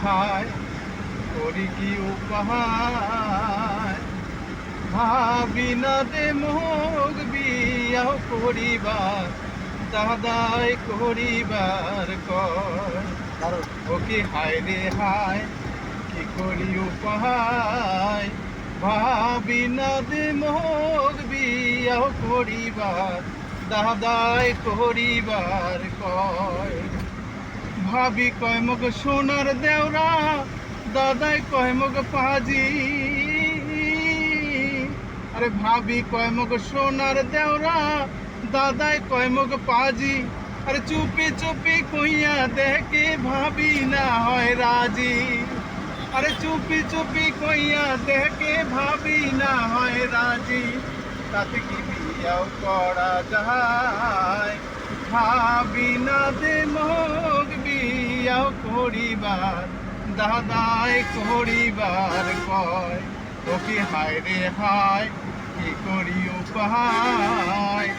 হায় করি কি উপায় ভাবি না দে মোগ বিয়াহ করিবার দাদাই করিবার কয় ও কি হায় রে হায় কি করি উপায় ভাবি না দে মোগ বিয়াহ করিবার দাদাই করিবার কয় ভাবি কয় মগ সোনার দেওরা দাদাই কয় মগ পাজি আরে ভাবি কয় মগ সোনার দেওরা দাদাই কয় মগ পাজি আরে চুপি চুপি কইয়া দেখে ভাবি না হয় রাজি আরে চুপি চুপি কইয়া দেখে ভাবি না হয় রাজি তাতে কি বিয়াও করা যায় ভাবি না দে মোগ বিয়াও করিবার দাদাই করিবার কয় ও কি হায় রে হায় কি করি উপায়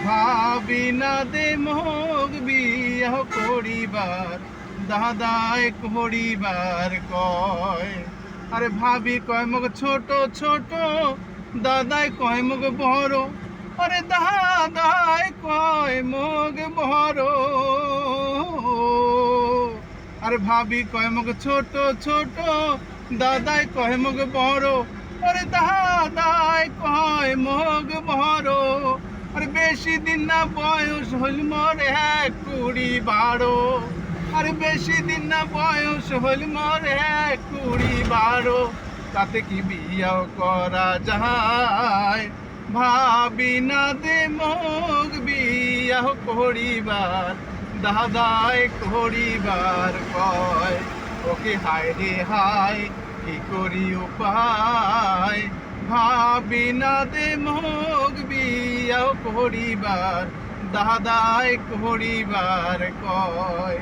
ভাবি না দে মোগ বিয়াও করিবার দাদাই করিবার কয় আরে ভাবি কয় মগ ছোট ছোট দাদাই কয় মগ বড় আরে দাদাই কয় মগ বড় আরে ভাবি কয় মগ ছোট ছোট দাদাই কয় মগ বড় আরে দাদাই কয় মগ বড় আরে বেশি দিন না বয়স হইল মরে 20-22 আরে বেশি দিন না বয়স হইল মরে 20-22 তাতে কি বিয়াও করা যায় ভাবি না দে মোগ বিয়াহ করিবার দাদাই করিবার কয় ও কি হায় রে হায় কি করি উপায় ভাবি না দে মোগ বিয়াহ করিবার দাদাই করিবার কয়।